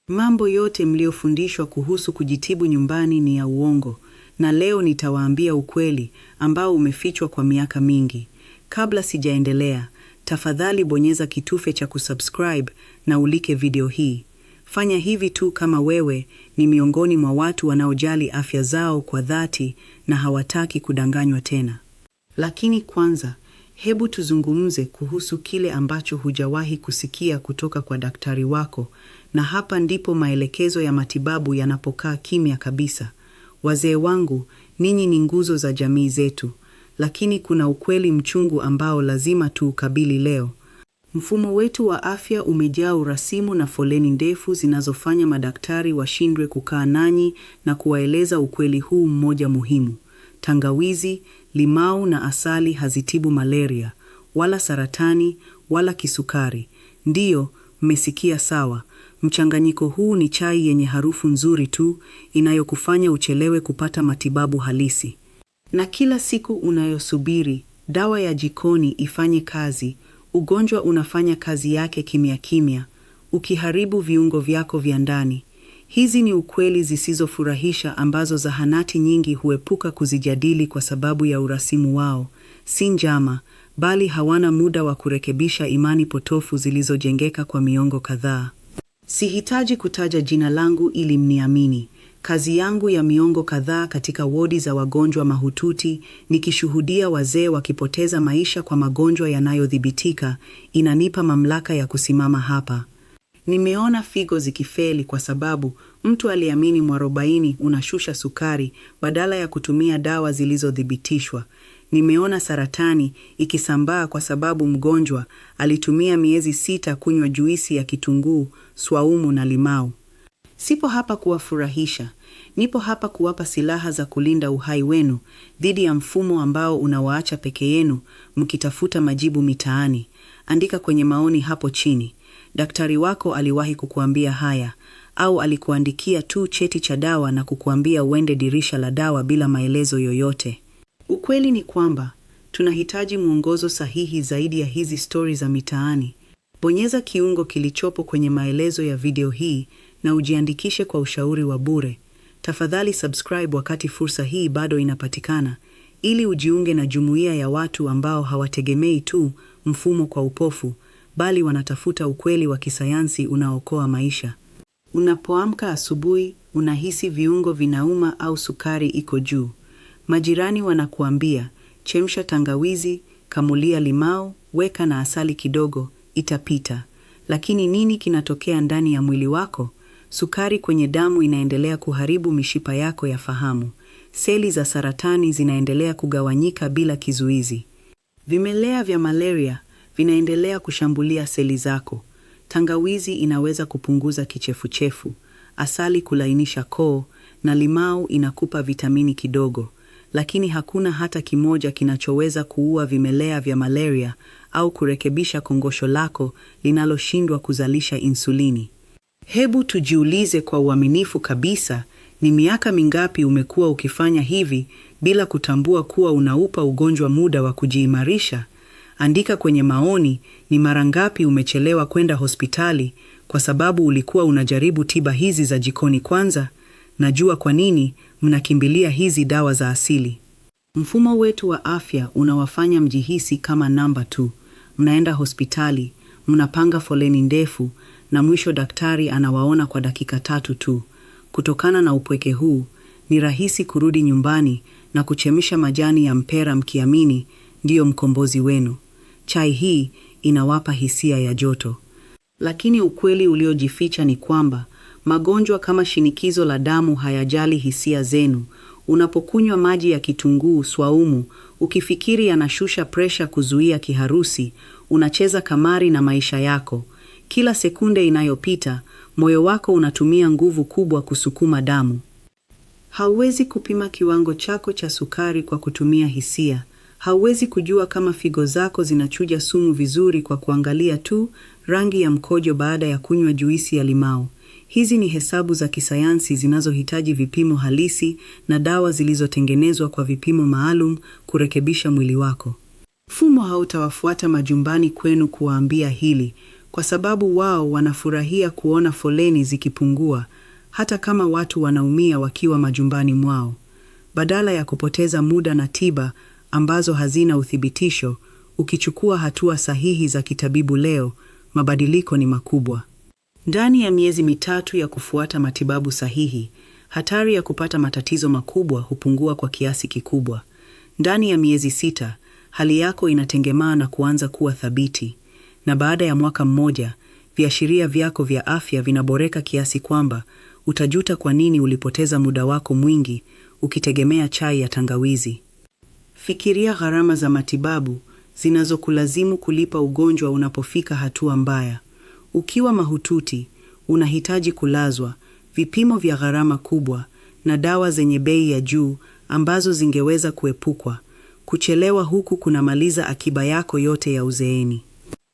Mambo yote mliofundishwa kuhusu kujitibu nyumbani ni ya uongo, na leo nitawaambia ukweli ambao umefichwa kwa miaka mingi. Kabla sijaendelea, tafadhali bonyeza kitufe cha kusubscribe na ulike video hii. Fanya hivi tu kama wewe ni miongoni mwa watu wanaojali afya zao kwa dhati na hawataki kudanganywa tena. Lakini kwanza, hebu tuzungumze kuhusu kile ambacho hujawahi kusikia kutoka kwa daktari wako, na hapa ndipo maelekezo ya matibabu yanapokaa kimya kabisa. Wazee wangu, ninyi ni nguzo za jamii zetu, lakini kuna ukweli mchungu ambao lazima tuukabili leo. Mfumo wetu wa afya umejaa urasimu na foleni ndefu zinazofanya madaktari washindwe kukaa nanyi na kuwaeleza ukweli huu mmoja muhimu. Tangawizi, limau na asali hazitibu malaria, wala saratani, wala kisukari. Ndiyo, mmesikia sawa. Mchanganyiko huu ni chai yenye harufu nzuri tu, inayokufanya uchelewe kupata matibabu halisi. Na kila siku unayosubiri dawa ya jikoni ifanye kazi, ugonjwa unafanya kazi yake kimya kimya, ukiharibu viungo vyako vya ndani. Hizi ni ukweli zisizofurahisha ambazo zahanati nyingi huepuka kuzijadili kwa sababu ya urasimu wao. Si njama, bali hawana muda wa kurekebisha imani potofu zilizojengeka kwa miongo kadhaa. Sihitaji kutaja jina langu ili mniamini. Kazi yangu ya miongo kadhaa katika wodi za wagonjwa mahututi, nikishuhudia wazee wakipoteza maisha kwa magonjwa yanayodhibitika, inanipa mamlaka ya kusimama hapa. Nimeona figo zikifeli kwa sababu mtu aliamini mwarobaini unashusha sukari badala ya kutumia dawa zilizodhibitishwa. Nimeona saratani ikisambaa kwa sababu mgonjwa alitumia miezi 6 kunywa juisi ya kitunguu, swaumu na limau. Sipo hapa kuwafurahisha. Nipo hapa kuwapa silaha za kulinda uhai wenu dhidi ya mfumo ambao unawaacha peke yenu mkitafuta majibu mitaani. Andika kwenye maoni hapo chini. Daktari wako aliwahi kukuambia haya, au alikuandikia tu cheti cha dawa na kukuambia uende dirisha la dawa bila maelezo yoyote? Ukweli ni kwamba tunahitaji mwongozo sahihi zaidi ya hizi stori za mitaani. Bonyeza kiungo kilichopo kwenye maelezo ya video hii na ujiandikishe kwa ushauri wa bure. Tafadhali subscribe wakati fursa hii bado inapatikana, ili ujiunge na jumuiya ya watu ambao hawategemei tu mfumo kwa upofu, bali wanatafuta ukweli wa kisayansi unaokoa maisha. Unapoamka asubuhi, unahisi viungo vinauma au sukari iko juu. Majirani wanakuambia, chemsha tangawizi, kamulia limau, weka na asali kidogo, itapita. Lakini nini kinatokea ndani ya mwili wako? Sukari kwenye damu inaendelea kuharibu mishipa yako ya fahamu. Seli za saratani zinaendelea kugawanyika bila kizuizi. Vimelea vya malaria vinaendelea kushambulia seli zako. Tangawizi inaweza kupunguza kichefuchefu, asali kulainisha koo, na limau inakupa vitamini kidogo. Lakini hakuna hata kimoja kinachoweza kuua vimelea vya malaria au kurekebisha kongosho lako linaloshindwa kuzalisha insulini. Hebu tujiulize kwa uaminifu kabisa, ni miaka mingapi umekuwa ukifanya hivi bila kutambua kuwa unaupa ugonjwa muda wa kujiimarisha? Andika kwenye maoni, ni mara ngapi umechelewa kwenda hospitali kwa sababu ulikuwa unajaribu tiba hizi za jikoni kwanza? Najua kwa nini mnakimbilia hizi dawa za asili. Mfumo wetu wa afya unawafanya mjihisi kama namba tu. Mnaenda hospitali, mnapanga foleni ndefu, na mwisho daktari anawaona kwa dakika 3 tu. Kutokana na upweke huu, ni rahisi kurudi nyumbani na kuchemsha majani ya mpera mkiamini ndiyo mkombozi wenu. Chai hii inawapa hisia ya joto. Lakini ukweli uliojificha ni kwamba magonjwa kama shinikizo la damu hayajali hisia zenu. Unapokunywa maji ya kitunguu, swaumu, ukifikiri yanashusha presha kuzuia kiharusi, unacheza kamari na maisha yako. Kila sekunde inayopita, moyo wako unatumia nguvu kubwa kusukuma damu. Hauwezi kupima kiwango chako cha sukari kwa kutumia hisia. Hauwezi kujua kama figo zako zinachuja sumu vizuri kwa kuangalia tu rangi ya mkojo baada ya kunywa juisi ya limau. Hizi ni hesabu za kisayansi zinazohitaji vipimo halisi na dawa zilizotengenezwa kwa vipimo maalum kurekebisha mwili wako. Mfumo hautawafuata majumbani kwenu kuwaambia hili. kwa sababu wao wanafurahia kuona foleni zikipungua, hata kama watu wanaumia wakiwa majumbani mwao. Badala ya kupoteza muda na tiba ambazo hazina uthibitisho, ukichukua hatua sahihi za kitabibu leo, mabadiliko ni makubwa. Ndani ya miezi 3 ya kufuata matibabu sahihi, hatari ya kupata matatizo makubwa hupungua kwa kiasi kikubwa. Ndani ya miezi 6, hali yako inatengemaa na kuanza kuwa thabiti. Na baada ya mwaka mmoja, viashiria vyako vya afya vinaboreka kiasi kwamba utajuta kwa nini ulipoteza muda wako mwingi ukitegemea chai ya tangawizi. Fikiria gharama za matibabu zinazokulazimu kulipa ugonjwa unapofika hatua mbaya. Ukiwa mahututi, unahitaji kulazwa, vipimo vya gharama kubwa na dawa zenye bei ya juu ambazo zingeweza kuepukwa. Kuchelewa huku kunamaliza akiba yako yote ya uzeeni.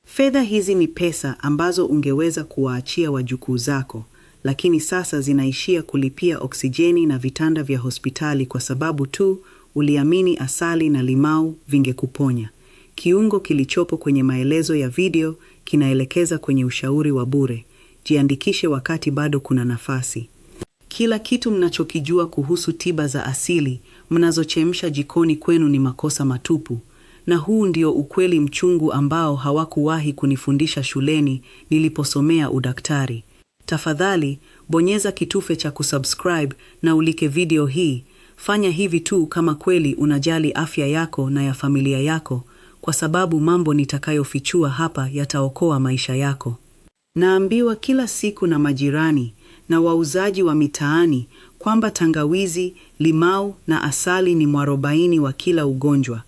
Fedha hizi ni pesa ambazo ungeweza kuwaachia wajukuu zako, lakini sasa zinaishia kulipia oksijeni na vitanda vya hospitali kwa sababu tu uliamini asali na limau vingekuponya. Kiungo kilichopo kwenye maelezo ya video kinaelekeza kwenye ushauri wa bure. Jiandikishe wakati bado kuna nafasi. Kila kitu mnachokijua kuhusu tiba za asili mnazochemsha jikoni kwenu ni makosa matupu. Na huu ndio ukweli mchungu ambao hawakuwahi kunifundisha shuleni niliposomea udaktari. Tafadhali, bonyeza kitufe cha kusubscribe na ulike video hii. Fanya hivi tu kama kweli unajali afya yako na ya familia yako, kwa sababu mambo nitakayofichua hapa yataokoa maisha yako. Naambiwa kila siku na majirani na wauzaji wa mitaani kwamba tangawizi, limau na asali ni mwarobaini wa kila ugonjwa.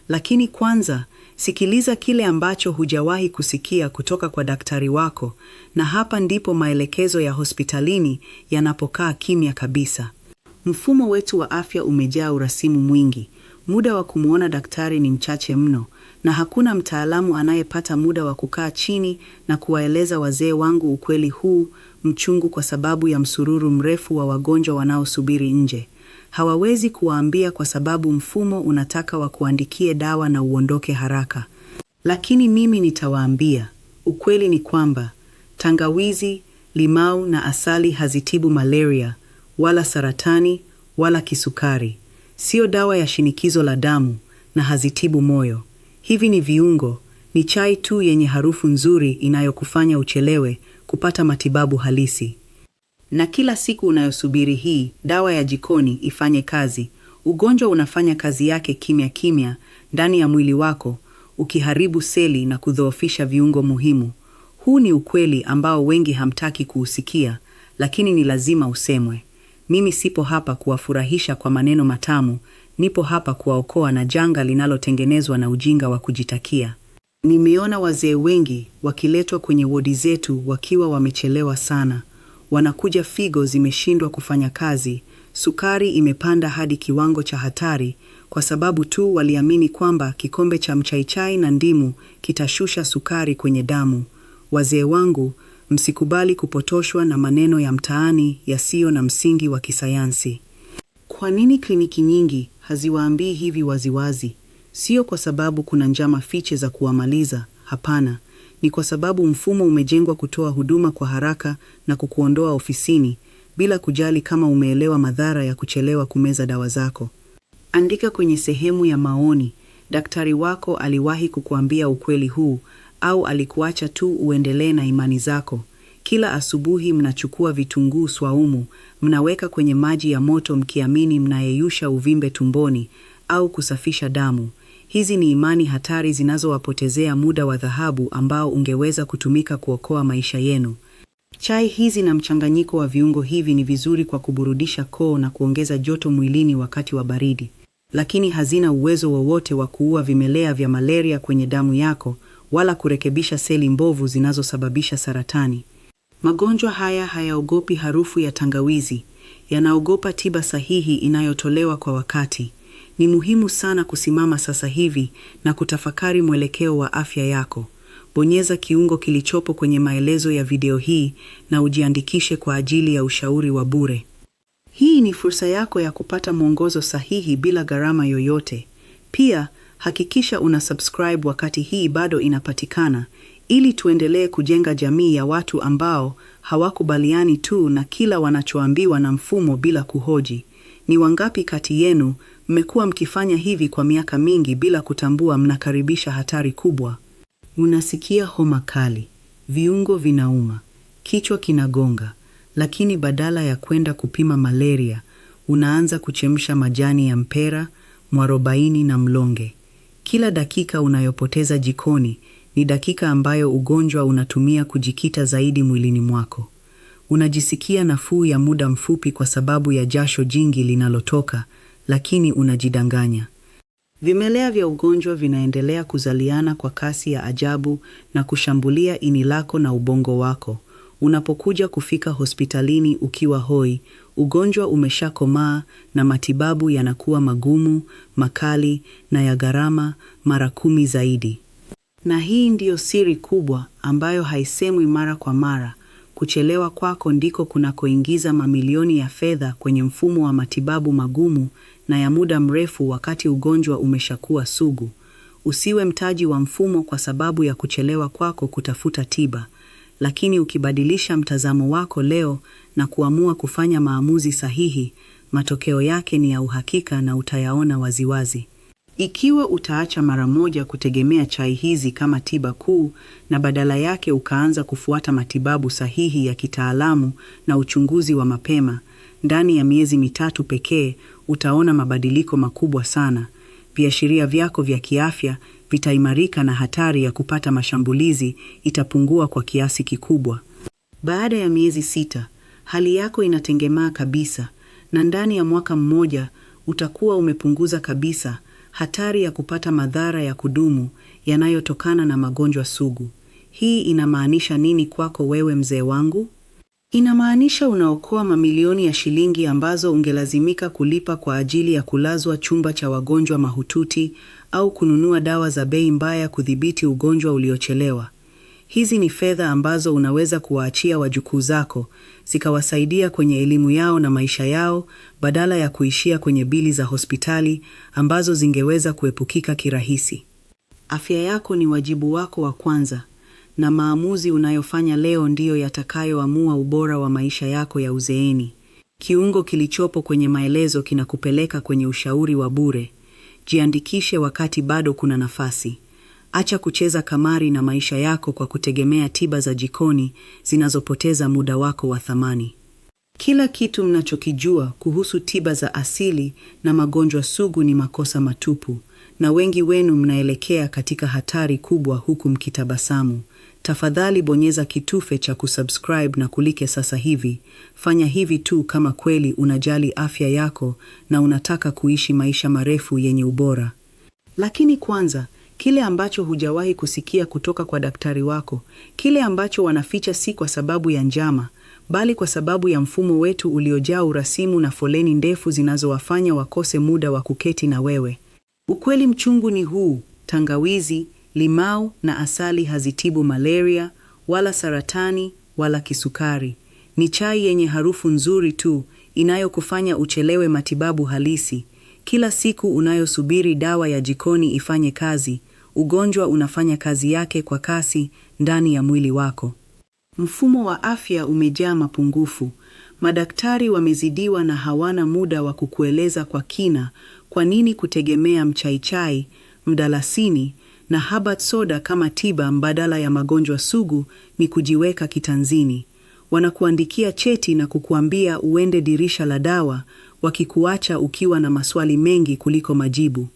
Lakini kwanza, sikiliza kile ambacho hujawahi kusikia kutoka kwa daktari wako, na hapa ndipo maelekezo ya hospitalini yanapokaa kimya kabisa. Mfumo wetu wa afya umejaa urasimu mwingi. Muda wa kumuona daktari ni mchache mno, na hakuna mtaalamu anayepata muda wa kukaa chini na kuwaeleza wazee wangu ukweli huu mchungu kwa sababu ya msururu mrefu wa wagonjwa wanaosubiri nje. Hawawezi kuwaambia kwa sababu mfumo unataka wakuandikie dawa na uondoke haraka. Lakini mimi nitawaambia. Ukweli ni kwamba tangawizi, limau na asali hazitibu malaria, wala saratani, wala kisukari. Sio dawa ya shinikizo la damu na hazitibu moyo. Hivi ni viungo, ni chai tu yenye harufu nzuri inayokufanya uchelewe kupata matibabu halisi. Na kila siku unayosubiri hii dawa ya jikoni ifanye kazi, ugonjwa unafanya kazi yake kimya kimya ndani ya mwili wako, ukiharibu seli na kudhoofisha viungo muhimu. Huu ni ukweli ambao wengi hamtaki kuusikia, lakini ni lazima usemwe. Mimi sipo hapa kuwafurahisha kwa maneno matamu, nipo hapa kuwaokoa na janga linalotengenezwa na ujinga wa kujitakia. Nimeona wazee wengi wakiletwa kwenye wodi zetu wakiwa wamechelewa sana. Wanakuja figo zimeshindwa kufanya kazi, sukari imepanda hadi kiwango cha hatari, kwa sababu tu waliamini kwamba kikombe cha mchaichai na ndimu kitashusha sukari kwenye damu. Wazee wangu, msikubali kupotoshwa na maneno ya mtaani yasiyo na msingi wa kisayansi. Kwa nini kliniki nyingi haziwaambii hivi waziwazi? Sio kwa sababu kuna njama fiche za kuwamaliza, hapana. Ni kwa sababu mfumo umejengwa kutoa huduma kwa haraka na kukuondoa ofisini, bila kujali kama umeelewa madhara ya kuchelewa kumeza dawa zako. Andika kwenye sehemu ya maoni, daktari wako aliwahi kukuambia ukweli huu, au alikuacha tu uendelee na imani zako. Kila asubuhi mnachukua vitunguu swaumu, mnaweka kwenye maji ya moto mkiamini mnayeyusha uvimbe tumboni, au kusafisha damu. Hizi ni imani hatari zinazowapotezea muda wa dhahabu ambao ungeweza kutumika kuokoa maisha yenu. Chai hizi na mchanganyiko wa viungo hivi ni vizuri kwa kuburudisha koo na kuongeza joto mwilini wakati wa baridi, lakini hazina uwezo wowote wa kuua vimelea vya malaria kwenye damu yako, wala kurekebisha seli mbovu zinazosababisha saratani. Magonjwa haya hayaogopi harufu ya tangawizi, yanaogopa tiba sahihi inayotolewa kwa wakati. Ni muhimu sana kusimama sasa hivi na kutafakari mwelekeo wa afya yako. Bonyeza kiungo kilichopo kwenye maelezo ya video hii na ujiandikishe kwa ajili ya ushauri wa bure. Hii ni fursa yako ya kupata mwongozo sahihi bila gharama yoyote. Pia, hakikisha una subscribe wakati hii bado inapatikana, ili tuendelee kujenga jamii ya watu ambao hawakubaliani tu na kila wanachoambiwa na mfumo bila kuhoji. Ni wangapi kati yenu mmekuwa mkifanya hivi kwa miaka mingi bila kutambua mnakaribisha hatari kubwa? Unasikia homa kali, viungo vinauma, kichwa kinagonga, lakini badala ya kwenda kupima malaria, unaanza kuchemsha majani ya mpera, mwarobaini na mlonge. Kila dakika unayopoteza jikoni ni dakika ambayo ugonjwa unatumia kujikita zaidi mwilini mwako. Unajisikia nafuu ya muda mfupi kwa sababu ya jasho jingi linalotoka, lakini unajidanganya. Vimelea vya ugonjwa vinaendelea kuzaliana kwa kasi ya ajabu na kushambulia ini lako na ubongo wako. Unapokuja kufika hospitalini ukiwa hoi, ugonjwa umeshakomaa na matibabu yanakuwa magumu, makali na ya gharama mara 10 zaidi. Na hii ndiyo siri kubwa ambayo haisemwi mara kwa mara. Kuchelewa kwako ndiko kunakoingiza mamilioni ya fedha kwenye mfumo wa matibabu magumu na ya muda mrefu wakati ugonjwa umeshakuwa sugu. Usiwe mtaji wa mfumo kwa sababu ya kuchelewa kwako kutafuta tiba. Lakini ukibadilisha mtazamo wako leo na kuamua kufanya maamuzi sahihi, matokeo yake ni ya uhakika na utayaona waziwazi. Ikiwa utaacha mara moja kutegemea chai hizi kama tiba kuu na badala yake ukaanza kufuata matibabu sahihi ya kitaalamu na uchunguzi wa mapema, ndani ya miezi 3 pekee utaona mabadiliko makubwa sana. Viashiria vyako vya kiafya vitaimarika na hatari ya kupata mashambulizi itapungua kwa kiasi kikubwa. Baada ya miezi 6, hali yako inatengemaa kabisa, na ndani ya mwaka mmoja utakuwa umepunguza kabisa hatari ya kupata madhara ya kudumu yanayotokana na magonjwa sugu. Hii inamaanisha nini kwako wewe mzee wangu? Inamaanisha unaokoa mamilioni ya shilingi ambazo ungelazimika kulipa kwa ajili ya kulazwa chumba cha wagonjwa mahututi au kununua dawa za bei mbaya kudhibiti ugonjwa uliochelewa. Hizi ni fedha ambazo unaweza kuwaachia wajukuu zako, zikawasaidia kwenye elimu yao na maisha yao badala ya kuishia kwenye bili za hospitali ambazo zingeweza kuepukika kirahisi. Afya yako ni wajibu wako wa kwanza, na maamuzi unayofanya leo ndiyo yatakayoamua ubora wa maisha yako ya uzeeni. Kiungo kilichopo kwenye maelezo kinakupeleka kwenye ushauri wa bure. Jiandikishe wakati bado kuna nafasi. Acha kucheza kamari na maisha yako kwa kutegemea tiba za jikoni zinazopoteza muda wako wa thamani. Kila kitu mnachokijua kuhusu tiba za asili na magonjwa sugu ni makosa matupu, na wengi wenu mnaelekea katika hatari kubwa huku mkitabasamu. Tafadhali bonyeza kitufe cha kusubscribe na kulike sasa hivi. Fanya hivi tu kama kweli unajali afya yako na unataka kuishi maisha marefu yenye ubora. Lakini kwanza, kile ambacho hujawahi kusikia kutoka kwa daktari wako, kile ambacho wanaficha si kwa sababu ya njama, bali kwa sababu ya mfumo wetu uliojaa urasimu na foleni ndefu zinazowafanya wakose muda wa kuketi na wewe. Ukweli mchungu ni huu: tangawizi, limau na asali hazitibu malaria, wala saratani, wala kisukari. Ni chai yenye harufu nzuri tu, inayokufanya uchelewe matibabu halisi. Kila siku unayosubiri dawa ya jikoni ifanye kazi, ugonjwa unafanya kazi yake kwa kasi ndani ya mwili wako. Mfumo wa afya umejaa mapungufu. Madaktari wamezidiwa na hawana muda wa kukueleza kwa kina kwa nini kutegemea mchaichai, mdalasini na habat soda kama tiba mbadala ya magonjwa sugu ni kujiweka kitanzini. Wanakuandikia cheti na kukuambia uende dirisha la dawa, wakikuacha ukiwa na maswali mengi kuliko majibu.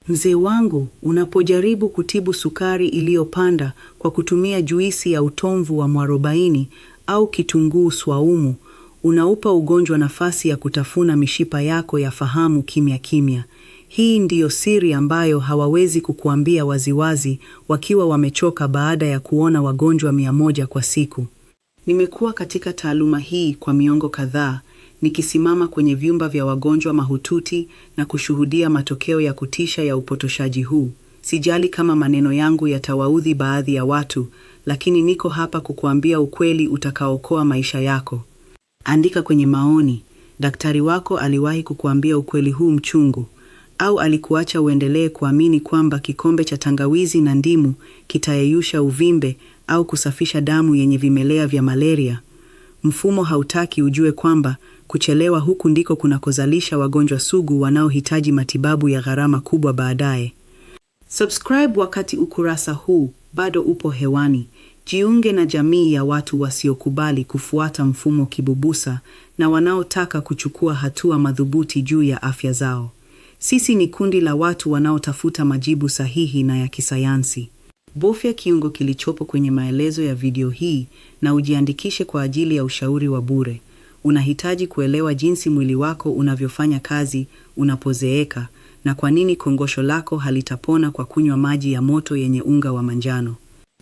Mzee wangu, unapojaribu kutibu sukari iliyopanda kwa kutumia juisi ya utomvu wa mwarobaini au kitunguu swaumu, unaupa ugonjwa nafasi ya kutafuna mishipa yako ya fahamu kimya kimya. Hii ndiyo siri ambayo hawawezi kukuambia waziwazi wakiwa wamechoka baada ya kuona wagonjwa 100 kwa siku. Nimekuwa katika taaluma hii kwa miongo kadhaa, nikisimama kwenye vyumba vya wagonjwa mahututi na kushuhudia matokeo ya kutisha ya upotoshaji huu. Sijali kama maneno yangu yatawaudhi baadhi ya watu, lakini niko hapa kukuambia ukweli utakaokoa maisha yako. Andika kwenye maoni, daktari wako aliwahi kukuambia ukweli huu mchungu? Au alikuacha uendelee kuamini kwamba kikombe cha tangawizi na ndimu kitayeyusha uvimbe au kusafisha damu yenye vimelea vya malaria? Mfumo hautaki ujue kwamba kuchelewa huku ndiko kunakozalisha wagonjwa sugu wanaohitaji matibabu ya gharama kubwa baadaye. Subscribe wakati ukurasa huu bado upo hewani. Jiunge na jamii ya watu wasiokubali kufuata mfumo kibubusa na wanaotaka kuchukua hatua madhubuti juu ya afya zao. Sisi ni kundi la watu wanaotafuta majibu sahihi na ya kisayansi. Bofya kiungo kilichopo kwenye maelezo ya video hii na ujiandikishe kwa ajili ya ushauri wa bure. Unahitaji kuelewa jinsi mwili wako unavyofanya kazi unapozeeka na kwa nini kongosho lako halitapona kwa kunywa maji ya moto yenye unga wa manjano.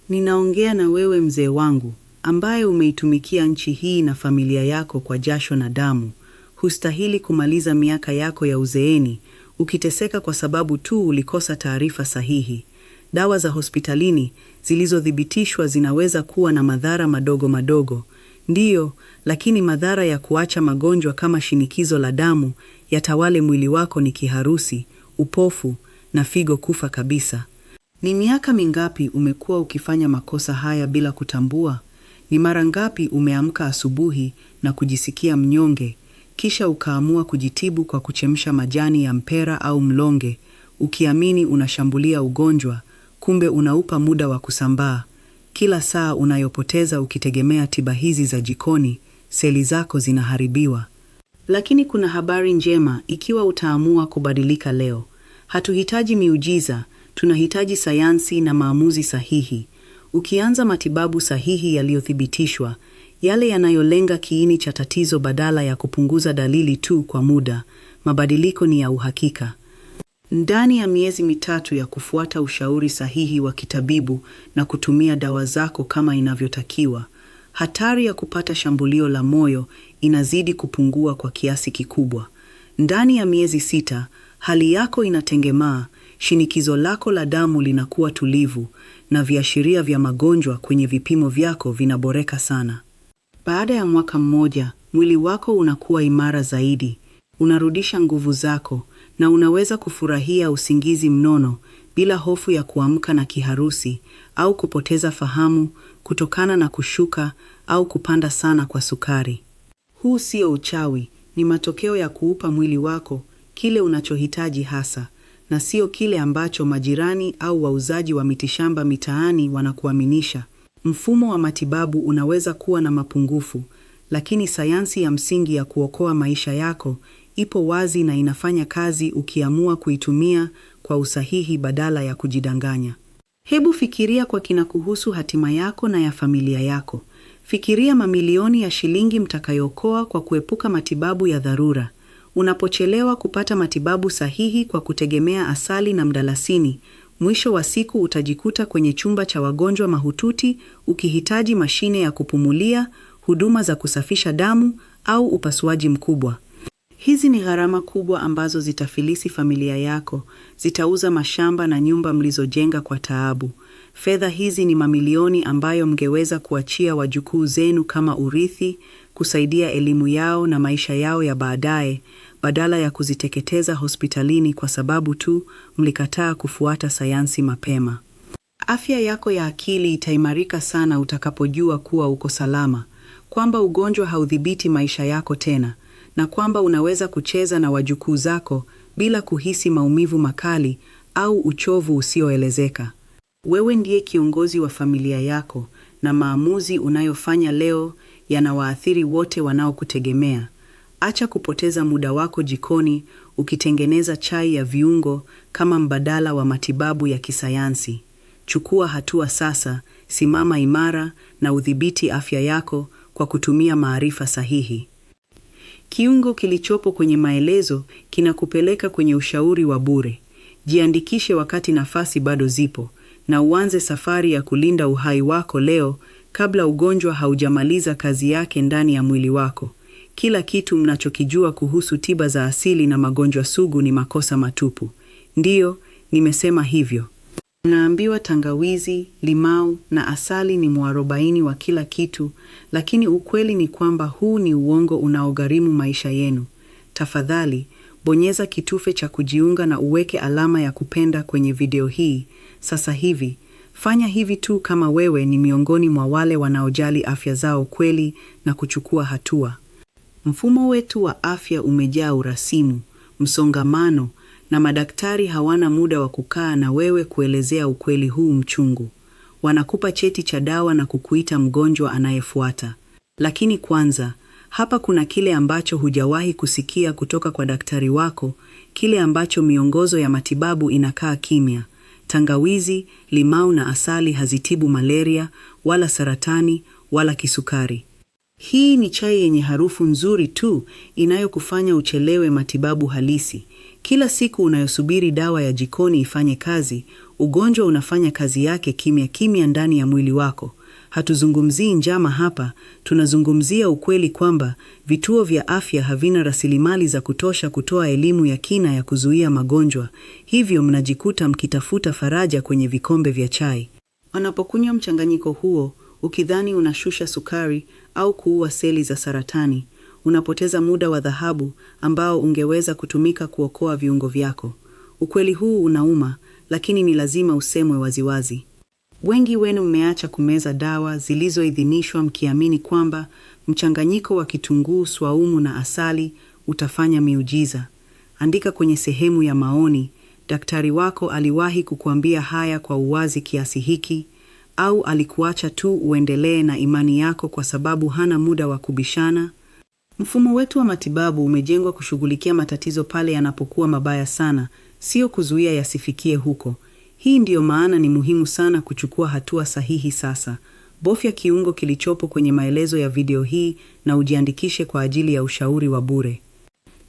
Ninaongea na wewe mzee wangu, ambaye umeitumikia nchi hii na familia yako kwa jasho na damu. Hustahili kumaliza miaka yako ya uzeeni ukiteseka kwa sababu tu ulikosa taarifa sahihi. Dawa za hospitalini zilizothibitishwa zinaweza kuwa na madhara madogo madogo. Ndiyo, lakini madhara ya kuacha magonjwa kama shinikizo la damu yatawale mwili wako ni kiharusi, upofu na figo kufa kabisa. Ni miaka mingapi umekuwa ukifanya makosa haya bila kutambua? Ni mara ngapi umeamka asubuhi na kujisikia mnyonge, kisha ukaamua kujitibu kwa kuchemsha majani ya mpera au mlonge, ukiamini unashambulia ugonjwa, kumbe unaupa muda wa kusambaa? Kila saa unayopoteza ukitegemea tiba hizi za jikoni, seli zako zinaharibiwa. Lakini kuna habari njema ikiwa utaamua kubadilika leo. Hatuhitaji miujiza, tunahitaji sayansi na maamuzi sahihi. Ukianza matibabu sahihi yaliyothibitishwa, yale yanayolenga kiini cha tatizo badala ya kupunguza dalili tu kwa muda, mabadiliko ni ya uhakika. Ndani ya miezi 3 ya kufuata ushauri sahihi wa kitabibu na kutumia dawa zako kama inavyotakiwa, hatari ya kupata shambulio la moyo inazidi kupungua kwa kiasi kikubwa. Ndani ya miezi 6, hali yako inatengemaa, shinikizo lako la damu linakuwa tulivu na viashiria vya magonjwa kwenye vipimo vyako vinaboreka sana. Baada ya mwaka mmoja, mwili wako unakuwa imara zaidi, unarudisha nguvu zako na unaweza kufurahia usingizi mnono bila hofu ya kuamka na kiharusi au kupoteza fahamu kutokana na kushuka au kupanda sana kwa sukari. Huu sio uchawi, ni matokeo ya kuupa mwili wako kile unachohitaji hasa, na sio kile ambacho majirani au wauzaji wa mitishamba mitaani wanakuaminisha. Mfumo wa matibabu unaweza kuwa na mapungufu, lakini sayansi ya msingi ya kuokoa maisha yako ipo wazi na inafanya kazi ukiamua kuitumia kwa usahihi badala ya kujidanganya. Hebu fikiria kwa kina kuhusu hatima yako na ya familia yako. Fikiria mamilioni ya shilingi mtakayokoa kwa kuepuka matibabu ya dharura. Unapochelewa kupata matibabu sahihi kwa kutegemea asali na mdalasini, mwisho wa siku utajikuta kwenye chumba cha wagonjwa mahututi ukihitaji mashine ya kupumulia, huduma za kusafisha damu au upasuaji mkubwa. Hizi ni gharama kubwa ambazo zitafilisi familia yako, zitauza mashamba na nyumba mlizojenga kwa taabu. Fedha hizi ni mamilioni ambayo mngeweza kuachia wajukuu zenu kama urithi, kusaidia elimu yao na maisha yao ya baadaye, badala ya kuziteketeza hospitalini kwa sababu tu mlikataa kufuata sayansi mapema. Afya yako ya akili itaimarika sana utakapojua kuwa uko salama, kwamba ugonjwa haudhibiti maisha yako tena, na kwamba unaweza kucheza na wajukuu zako bila kuhisi maumivu makali au uchovu usioelezeka. Wewe ndiye kiongozi wa familia yako, na maamuzi unayofanya leo yanawaathiri wote wanaokutegemea. Acha kupoteza muda wako jikoni ukitengeneza chai ya viungo kama mbadala wa matibabu ya kisayansi. Chukua hatua sasa, simama imara na udhibiti afya yako kwa kutumia maarifa sahihi. Kiungo kilichopo kwenye maelezo kinakupeleka kwenye ushauri wa bure. Jiandikishe wakati nafasi bado zipo, na uanze safari ya kulinda uhai wako leo kabla ugonjwa haujamaliza kazi yake ndani ya mwili wako. Kila kitu mnachokijua kuhusu tiba za asili na magonjwa sugu ni makosa matupu. Ndiyo, nimesema hivyo. Unaambiwa tangawizi, limau na asali ni mwarobaini wa kila kitu, lakini ukweli ni kwamba huu ni uongo unaogharimu maisha yenu. Tafadhali, bonyeza kitufe cha kujiunga na uweke alama ya kupenda kwenye video hii sasa hivi. Fanya hivi tu kama wewe ni miongoni mwa wale wanaojali afya zao kweli na kuchukua hatua. Mfumo wetu wa afya umejaa urasimu, msongamano, na madaktari hawana muda wa kukaa na wewe kuelezea ukweli huu mchungu. Wanakupa cheti cha dawa na kukuita mgonjwa anayefuata. Lakini kwanza, hapa kuna kile ambacho hujawahi kusikia kutoka kwa daktari wako, kile ambacho miongozo ya matibabu inakaa kimya. Tangawizi, limau na asali hazitibu malaria, wala saratani, wala kisukari. Hii ni chai yenye harufu nzuri tu inayokufanya uchelewe matibabu halisi. Kila siku unayosubiri dawa ya jikoni ifanye kazi, ugonjwa unafanya kazi yake kimya kimya ndani ya mwili wako. Hatuzungumzii njama hapa, tunazungumzia ukweli kwamba vituo vya afya havina rasilimali za kutosha kutoa elimu ya kina ya kuzuia magonjwa. Hivyo mnajikuta mkitafuta faraja kwenye vikombe vya chai. Unapokunywa mchanganyiko huo, ukidhani unashusha sukari au kuua seli za saratani, unapoteza muda wa dhahabu ambao ungeweza kutumika kuokoa viungo vyako. Ukweli huu unauma, lakini ni lazima usemwe waziwazi. Wengi wenu mmeacha kumeza dawa zilizoidhinishwa mkiamini kwamba mchanganyiko wa kitunguu swaumu na asali utafanya miujiza. Andika kwenye sehemu ya maoni, daktari wako aliwahi kukuambia haya kwa uwazi kiasi hiki, au alikuacha tu uendelee na imani yako kwa sababu hana muda wa kubishana? Mfumo wetu wa matibabu umejengwa kushughulikia matatizo pale yanapokuwa mabaya sana, sio kuzuia yasifikie huko. Hii ndiyo maana ni muhimu sana kuchukua hatua sahihi sasa. Bofya kiungo kilichopo kwenye maelezo ya video hii na ujiandikishe kwa ajili ya ushauri wa bure.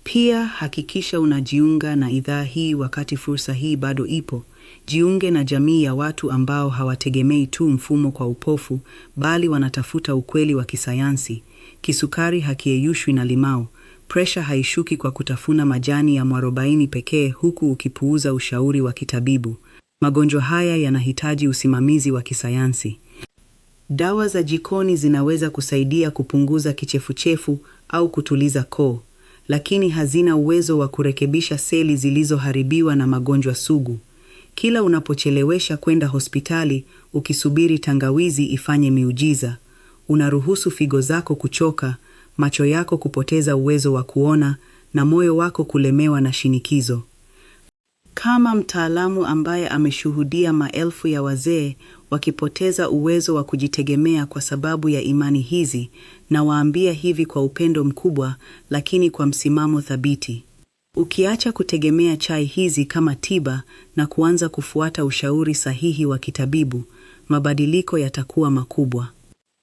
Pia hakikisha unajiunga na idhaa hii wakati fursa hii bado ipo. Jiunge na jamii ya watu ambao hawategemei tu mfumo kwa upofu, bali wanatafuta ukweli wa kisayansi. Kisukari hakiyeyushwi na limau. Presha haishuki kwa kutafuna majani ya mwarobaini pekee huku ukipuuza ushauri wa kitabibu. Magonjwa haya yanahitaji usimamizi wa kisayansi. Dawa za jikoni zinaweza kusaidia kupunguza kichefuchefu au kutuliza koo, lakini hazina uwezo wa kurekebisha seli zilizoharibiwa na magonjwa sugu. Kila unapochelewesha kwenda hospitali ukisubiri tangawizi ifanye miujiza, unaruhusu figo zako kuchoka, macho yako kupoteza uwezo wa kuona na moyo wako kulemewa na shinikizo. Kama mtaalamu ambaye ameshuhudia maelfu ya wazee wakipoteza uwezo wa kujitegemea kwa sababu ya imani hizi, na waambia hivi kwa upendo mkubwa lakini kwa msimamo thabiti. Ukiacha kutegemea chai hizi kama tiba na kuanza kufuata ushauri sahihi wa kitabibu, mabadiliko yatakuwa makubwa.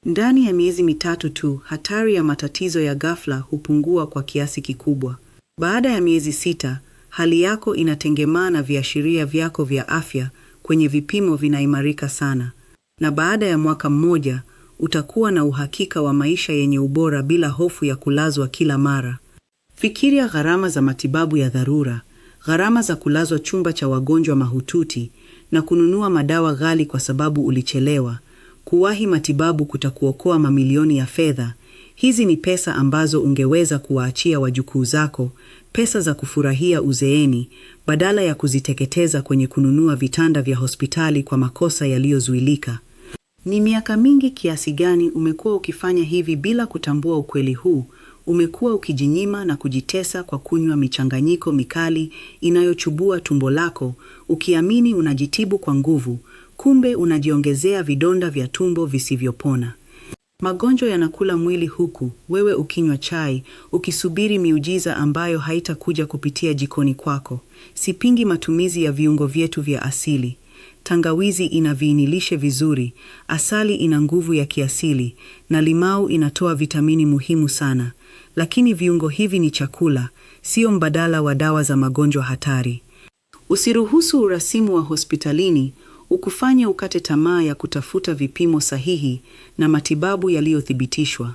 Ndani ya miezi 3 tu, hatari ya matatizo ya ghafla hupungua kwa kiasi kikubwa. Baada ya miezi 6, hali yako inatengemaa na viashiria vyako vya afya kwenye vipimo vinaimarika sana. Na baada ya mwaka mmoja, utakuwa na uhakika wa maisha yenye ubora bila hofu ya kulazwa kila mara. Fikiria gharama za matibabu ya dharura, gharama za kulazwa chumba cha wagonjwa mahututi na kununua madawa ghali kwa sababu ulichelewa. Kuwahi matibabu kutakuokoa mamilioni ya fedha. Hizi ni pesa ambazo ungeweza kuwaachia wajukuu zako, pesa za kufurahia uzeeni, badala ya kuziteketeza kwenye kununua vitanda vya hospitali kwa makosa yaliyozuilika. Ni miaka mingi kiasi gani umekuwa ukifanya hivi bila kutambua ukweli huu? Umekuwa ukijinyima na kujitesa kwa kunywa michanganyiko mikali inayochubua tumbo lako, ukiamini unajitibu kwa nguvu, kumbe unajiongezea vidonda vya tumbo visivyopona. Magonjwa yanakula mwili huku, wewe ukinywa chai, ukisubiri miujiza ambayo haitakuja kupitia jikoni kwako. Sipingi matumizi ya viungo vyetu vya asili. Tangawizi ina viinilishe vizuri, asali ina nguvu ya kiasili, na limau inatoa vitamini muhimu sana. Lakini viungo hivi ni chakula, sio mbadala wa dawa za magonjwa hatari. Usiruhusu urasimu wa hospitalini ukufanye ukate tamaa ya kutafuta vipimo sahihi na matibabu yaliyothibitishwa.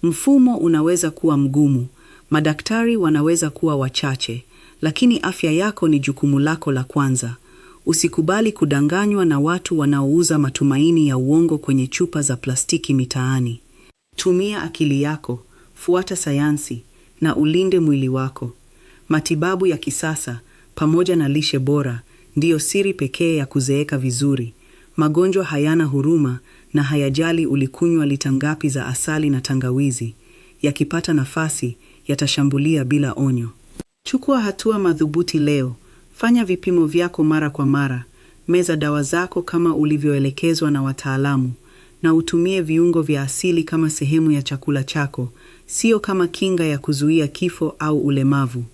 Mfumo unaweza kuwa mgumu, madaktari wanaweza kuwa wachache, lakini afya yako ni jukumu lako la kwanza. Usikubali kudanganywa na watu wanaouza matumaini ya uongo kwenye chupa za plastiki mitaani. Tumia akili yako, fuata sayansi, na ulinde mwili wako. Matibabu ya kisasa pamoja na lishe bora ndiyo siri pekee ya kuzeeka vizuri. Magonjwa hayana huruma na hayajali ulikunywa lita ngapi za asali na tangawizi. Yakipata nafasi, yatashambulia bila onyo. Chukua hatua madhubuti leo. Fanya vipimo vyako mara kwa mara. Meza dawa zako kama ulivyoelekezwa na wataalamu, na utumie viungo vya asili kama sehemu ya chakula chako, sio kama kinga ya kuzuia kifo au ulemavu.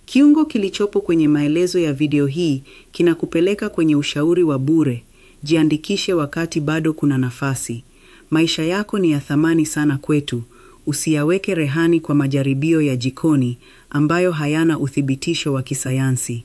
Kiungo kilichopo kwenye maelezo ya video hii kinakupeleka kwenye ushauri wa bure. Jiandikishe wakati bado kuna nafasi. Maisha yako ni ya thamani sana kwetu. Usiyaweke rehani kwa majaribio ya jikoni ambayo hayana uthibitisho wa kisayansi.